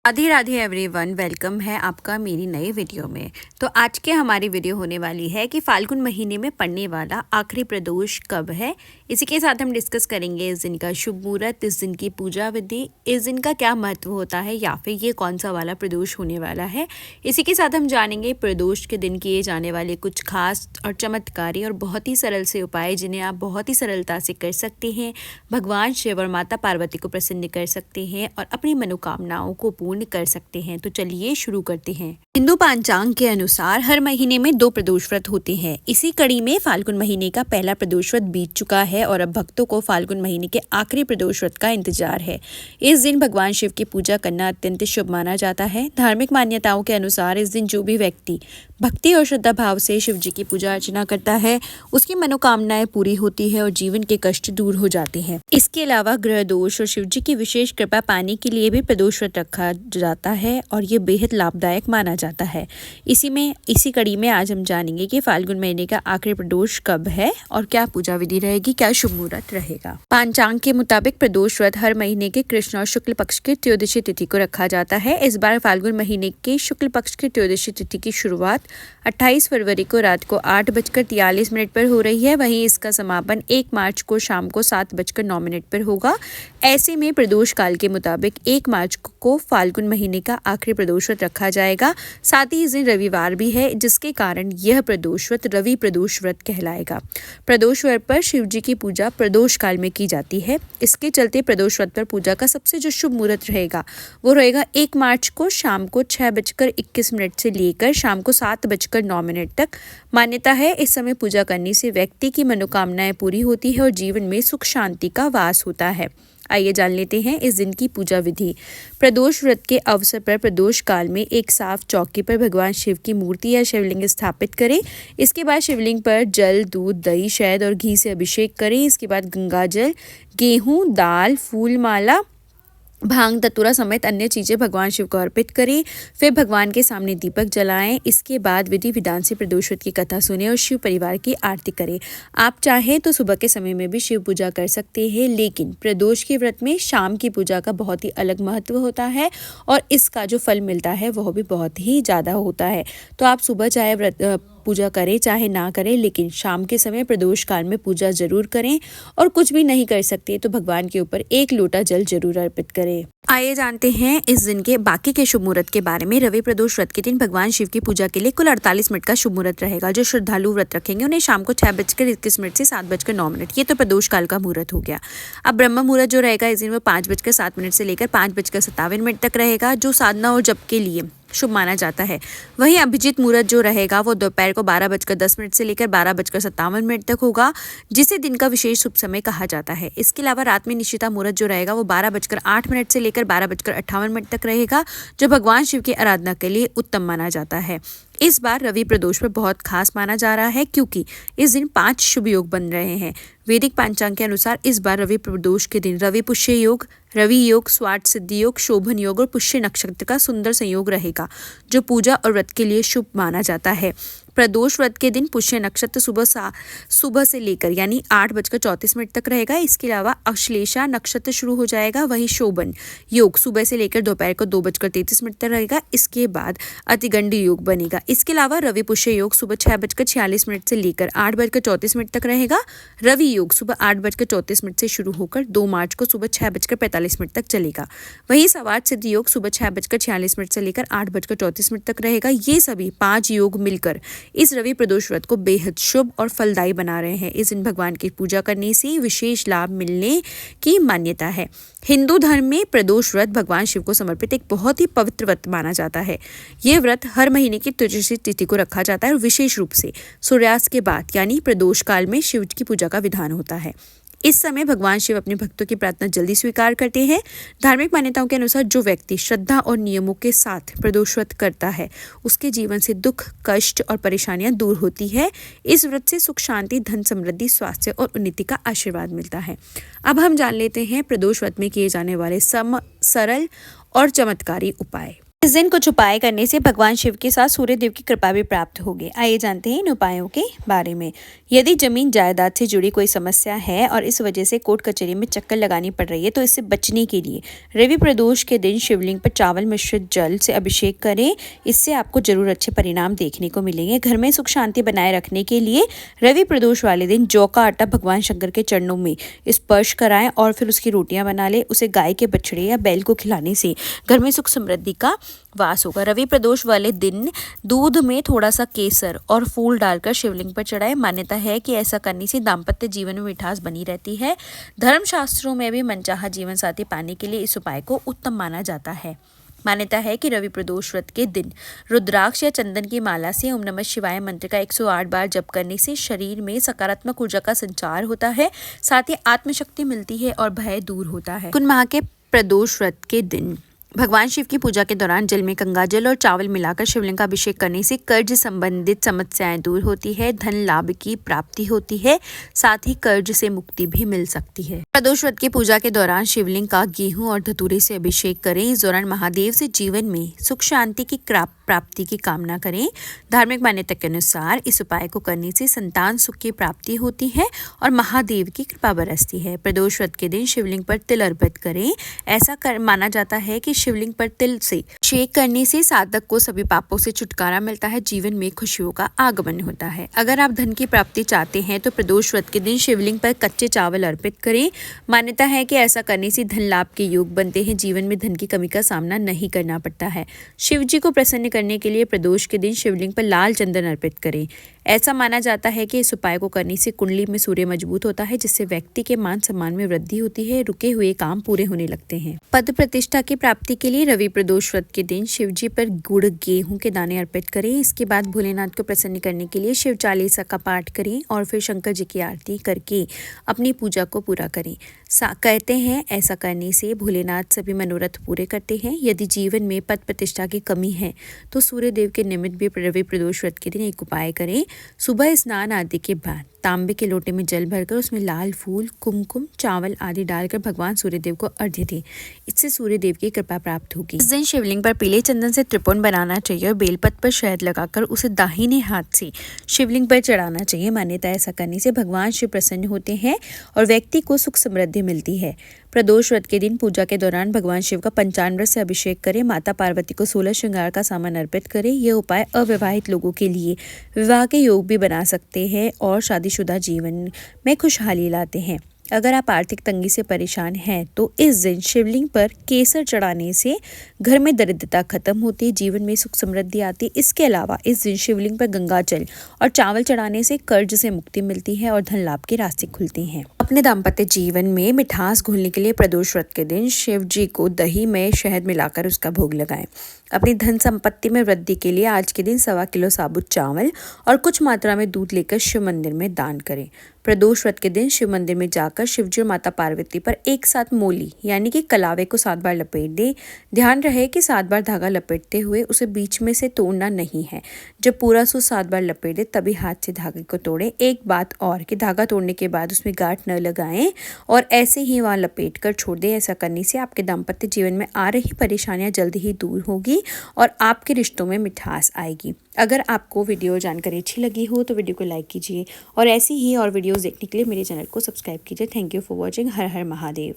Radhe Radhe everyone, welcome है आपका मेरी नई वीडियो में। तो आज के हमारी वीडियो होने वाली है कि फाल्गुन महीने में पड़ने वाला आखिरी प्रदोष कब है। इसी के साथ हम डिस्कस करेंगे इस दिन का शुभ मुहूर्त, इस दिन की पूजा विधि, इस दिन का क्या महत्व होता है या फिर ये कौन सा वाला प्रदोष होने वाला है। इसी के साथ हम जानेंगे प्रदोष के दिन किए जाने वाले कुछ खास और चमत्कारी और बहुत ही सरल से उपाय जिन्हें आप बहुत ही सरलता से कर सकते हैं, भगवान शिव और माता पार्वती को प्रसन्न कर सकते हैं और अपनी मनोकामनाओं को पूर्ण कर सकते हैं। तो चलिए शुरू करते हैं। हिंदू पंचांग के अनुसार हर महीने में 2 प्रदोष व्रत होते हैं। इसी कड़ी में फाल्गुन महीने का पहला प्रदोष व्रत बीत चुका है और अब भक्तों को फाल्गुन महीने के आखिरी प्रदोष व्रत का इंतजार है। इस दिन भगवान शिव की पूजा करना अत्यंत शुभ माना जाता है। धार्मिक मान्यताओं के अनुसार इस दिन जो भी व्यक्ति भक्ति और श्रद्धा भाव से शिव जी की पूजा अर्चना करता है उसकी मनोकामनाएं पूरी होती है और जीवन के कष्ट दूर हो जाते हैं। इसके अलावा ग्रह दोष और शिव जी की विशेष कृपा पाने के लिए भी प्रदोष व्रत रखा जाता है और ये बेहद लाभदायक माना जाता है। इसी कड़ी में आज हम जानेंगे कि फाल्गुन महीने का आखिरी प्रदोष कब है और क्या पूजा विधि रहेगी, क्या शुभ मुहूर्त रहेगा। पंचांग के मुताबिक प्रदोष व्रत हर महीने के कृष्ण और शुक्ल पक्ष की त्रयोदशी तिथि को रखा जाता है। इस बार फाल्गुन महीने के शुक्ल पक्ष की त्रयोदशी तिथि की शुरुआत 28 फरवरी को रात को 8:43 पर हो रही है। वहीं इसका समापन 1 मार्च को शाम को 7:09 पर होगा। ऐसे में प्रदोष काल के मुताबिक 1 मार्च को फाल्गुन महीने का आखिरी प्रदोष व्रत रखा जाएगा। साथ ही इस दिन रविवार भी है, जिसके कारण यह प्रदोष व्रत रवि प्रदोष व्रत कहलाएगा। प्रदोष व्रत पर शिव जी की पूजा प्रदोष काल में की जाती है। इसके चलते प्रदोष व्रत पर पूजा का सबसे जो शुभ मुहूर्त रहेगा वो रहेगा 1 मार्च को शाम को 6:21 से लेकर शाम को 7:09 तक। मान्यता है इस समय पूजा करने से व्यक्ति की मनोकामनाएं पूरी होती है और जीवन में सुख शांति का वास होता है। आइए जान लेते हैं इस दिन की पूजा विधि। प्रदोष व्रत के अवसर पर प्रदोष काल में एक साफ चौकी पर भगवान शिव की मूर्ति या शिवलिंग स्थापित करें। इसके बाद शिवलिंग पर जल, दूध, दही, शहद और घी से अभिषेक करें। इसके बाद गंगा जल, गेहूं, दाल, फूल माला, भांग, धतूरा समेत अन्य चीजें भगवान शिव को अर्पित करें। फिर भगवान के सामने दीपक जलाएं। इसके बाद विधि विधान से प्रदोष व्रत की कथा सुने और शिव परिवार की आरती करें। आप चाहें तो सुबह के समय में भी शिव पूजा कर सकते हैं, लेकिन प्रदोष के व्रत में शाम की पूजा का बहुत ही अलग महत्व होता है और इसका जो फल मिलता है वह भी बहुत ही ज़्यादा होता है। तो आप सुबह चाहे व्रत पूजा करें चाहे ना करें, लेकिन शाम के समय प्रदोष काल में पूजा जरूर करें और कुछ भी नहीं कर सकते तो भगवान के ऊपर 1 लोटा जल जरूर अर्पित करें। आइए जानते हैं इस दिन के बाकी के शुभ मुहूर्त के बारे में। रवि प्रदोष व्रत के दिन भगवान शिव की पूजा के लिए कुल 48 मिनट का शुभ मुहूर्त रहेगा। जो श्रद्धालु व्रत रखेंगे उन्हें शाम को 6:21 से 7:09। ये तो प्रदोष काल का मुहूर्त हो गया। अब ब्रह्म मुहूर्त जो रहेगा इस दिन वो 5:07 से लेकर 5:57 तक रहेगा, जो साधना और जप के लिए शुभ माना जाता है। वहीं अभिजीत मुहूर्त जो रहेगा वो दोपहर को 12:10 से लेकर 12:57 तक होगा, जिसे दिन का विशेष शुभ समय कहा जाता है। इसके अलावा रात में निशिता मुहूर्त जो रहेगा वो 12:08 से लेकर 12:58 तक रहेगा, जो भगवान शिव की आराधना के लिए उत्तम माना जाता है। इस बार रवि प्रदोष पर बहुत खास माना जा रहा है क्योंकि इस दिन 5 शुभ योग बन रहे हैं। वैदिक पंचांग के अनुसार इस बार रवि प्रदोष के दिन रवि पुष्य योग, रवि योग, स्वार्थ सिद्धि योग, शोभन योग और पुष्य नक्षत्र का सुंदर संयोग रहेगा, जो पूजा और व्रत के लिए शुभ माना जाता है। प्रदोष व्रत के दिन पुष्य नक्षत्र सुबह से लेकर यानी 8:34 तक रहेगा। इसके अलावा अश्लेषा नक्षत्र शुरू हो जाएगा। वहीं शोभन योग सुबह से लेकर दोपहर को 2:33 तक रहेगा। इसके बाद अतिगंडी योग बनेगा। इसके अलावा रवि पुष्य योग सुबह 6:46 से लेकर 8:34 तक रहेगा। रवि योग सुबह 8:34 से शुरू होकर 2 मार्च को सुबह 6:45 तक चलेगा। वहीं सवार सिद्धि योग सुबह 6:46 से लेकर 8:34 तक रहेगा। ये सभी 5 योग मिलकर इस रवि प्रदोष व्रत को बेहद शुभ और फलदायी बना रहे हैं। इस दिन भगवान की पूजा करने से विशेष लाभ मिलने की मान्यता है। हिंदू धर्म में प्रदोष व्रत भगवान शिव को समर्पित एक बहुत ही पवित्र व्रत माना जाता है। ये व्रत हर महीने की त्रयोदशी तिथि को रखा जाता है और विशेष रूप से सूर्यास्त के बाद यानी प्रदोष काल में शिव की पूजा का विधान होता है। इस समय भगवान शिव अपने भक्तों की प्रार्थना जल्दी स्वीकार करते हैं। धार्मिक मान्यताओं के अनुसार जो व्यक्ति श्रद्धा और नियमों के साथ प्रदोष व्रत करता है उसके जीवन से दुख, कष्ट और परेशानियां दूर होती है। इस व्रत से सुख, शांति, धन, समृद्धि, स्वास्थ्य और उन्नति का आशीर्वाद मिलता है। अब हम जान लेते हैं प्रदोष व्रत में किए जाने वाले सरल और चमत्कारी उपाय। इस दिन कुछ उपाय करने से भगवान शिव के साथ सूर्य देव की कृपा भी प्राप्त होगी। आइए जानते हैं इन उपायों के बारे में। यदि जमीन जायदाद से जुड़ी कोई समस्या है और इस वजह से कोर्ट कचहरी में चक्कर लगानी पड़ रही है, तो इससे बचने के लिए रवि प्रदोष के दिन शिवलिंग पर चावल मिश्रित जल से अभिषेक करें। इससे आपको जरूर अच्छे परिणाम देखने को मिलेंगे। घर में सुख शांति बनाए रखने के लिए रवि प्रदोष वाले दिन जौ का आटा भगवान शंकर के चरणों में स्पर्श कराएं और फिर उसकी रोटियां बना ले। उसे गाय के बछड़े या बैल को खिलाने से घर में सुख समृद्धि का वास होगा। रवि प्रदोष वाले दिन दूध में थोड़ा सा केसर और फूल डालकर शिवलिंग पर चढ़ाएं। मान्यता है कि ऐसा करने से दाम्पत्य जीवन में मिठास बनी रहती है। धर्मशास्त्रों में भी मनचाहा जीवन साथी पाने के लिए इस उपाय को उत्तम माना जाता है। मान्यता है कि रवि प्रदोष व्रत के दिन रुद्राक्ष या चंदन की माला से ओम नमः शिवाय मंत्र का 108 बार जप करने से शरीर में सकारात्मक ऊर्जा का संचार होता है, साथ ही आत्मशक्ति मिलती है और भय दूर होता है। कुन माह के प्रदोष व्रत के दिन भगवान शिव की पूजा के दौरान जल में गंगाजल और चावल मिलाकर शिवलिंग का अभिषेक करने से कर्ज संबंधित समस्याएं दूर होती है, धन लाभ की प्राप्ति होती है, साथ ही कर्ज से मुक्ति भी मिल सकती है। प्रदोष व्रत की पूजा के दौरान शिवलिंग का गेहूं और धतूरे से अभिषेक करें। इस दौरान महादेव से जीवन में सुख शांति की प्राप्ति की कामना करें। धार्मिक मान्यता के अनुसार इस उपाय को करने से संतान सुख की प्राप्ति होती है और महादेव की कृपा बरसती है। प्रदोष व्रत के दिन शिवलिंग पर तिल अर्पित करें। ऐसा माना जाता है कि शिवलिंग पर तिल से अभिषेक करने से साधक को सभी पापों से छुटकारा मिलता है, जीवन में खुशियों का आगमन होता है। अगर आप धन की प्राप्ति चाहते हैं तो प्रदोष व्रत के दिन शिवलिंग पर कच्चे चावल अर्पित करें। मान्यता है कि ऐसा करने से धन लाभ के योग बनते हैं, जीवन में धन की कमी का सामना नहीं करना पड़ता है। शिव जी को प्रसन्न करने के लिए प्रदोष के दिन शिवलिंग पर लाल चंदन अर्पित करें। ऐसा माना जाता है कि इस उपाय को करने से कुंडली में सूर्य मजबूत होता है, जिससे व्यक्ति के मान सम्मान में वृद्धि होती है, रुके हुए काम पूरे होने लगते हैं। पद प्रतिष्ठा की प्राप्ति के लिए रवि प्रदोष व्रत के दिन शिव जी पर गुड़ गेहूं के दाने अर्पित करें। इसके बाद भोलेनाथ को प्रसन्न करने के लिए शिव चालीसा का पाठ करें और फिर शंकर जी की आरती करके अपनी पूजा को पूरा करें। कहते हैं ऐसा करने से भोलेनाथ सभी मनोरथ पूरे करते हैं। यदि जीवन में पद प्रतिष्ठा की कमी है तो सूर्य देव के निमित्त भी रवि प्रदोष व्रत के दिन एक उपाय करें। सुबह स्नान आदि के बाद तांबे के लोटे में जल भरकर उसमें लाल फूल, कुमकुम, चावल आदि डालकर भगवान सूर्यदेव को अर्घ्य दें। इससे सूर्यदेव की कृपा प्राप्त होगी। इस दिन शिवलिंग पर पीले चंदन से त्रिपुण बनाना चाहिए और बेलपत्र पर शहद लगाकर उसे दाहिने हाथ से शिवलिंग पर चढ़ाना चाहिए। मान्यता ऐसा करने से भगवान शिव प्रसन्न होते हैं और व्यक्ति को सुख समृद्धि मिलती है। प्रदोष व्रत के दिन पूजा के दौरान भगवान शिव का पंचामृत से अभिषेक करें। माता पार्वती को 16 श्रृंगार का सामान अर्पित करें। यह उपाय अविवाहित लोगों के लिए विवाह के योग भी बना सकते हैं और शादीशुदा जीवन में खुशहाली लाते हैं। अगर आप आर्थिक तंगी से परेशान हैं तो इस दिन शिवलिंग पर केसर चढ़ाने से घर में दरिद्रता खत्म होती है, जीवन में सुख समृद्धि आती है। इसके अलावा इस दिन शिवलिंग पर गंगा जल और चावल चढ़ाने से कर्ज से मुक्ति मिलती है और धन लाभ के रास्ते खुलते हैं। अपने दाम्पत्य जीवन में मिठास घोलने के लिए प्रदोष व्रत के दिन शिव जी को दही में शहद मिलाकर उसका भोग लगाएं। अपनी धन संपत्ति में वृद्धि के लिए आज के दिन 1.25 किलो साबुत चावल और कुछ मात्रा में दूध लेकर शिव मंदिर में दान करें। प्रदोष व्रत के दिन शिव मंदिर में जाकर शिवजी और माता पार्वती पर एक साथ मोली यानी कि कलावे को 7 बार लपेट दे। ध्यान रहे कि 7 बार धागा लपेटते हुए उसे बीच में से तोड़ना नहीं है। जब पूरा सूत 7 बार लपेटे तभी हाथ से धागे को तोड़े। एक बात और कि धागा तोड़ने के बाद उसमें गांठ न लगाएं और ऐसे ही वहां लपेट कर छोड़ दें। ऐसा करने से आपके दाम्पत्य जीवन में आ रही परेशानियां जल्द ही दूर होगी और आपके रिश्तों में मिठास आएगी। अगर आपको वीडियो जानकारी अच्छी लगी हो तो वीडियो को लाइक कीजिए और ऐसी ही और वीडियोस देखने के लिए मेरे चैनल को सब्सक्राइब कीजिए। Thank you for watching. Her her Mahadev.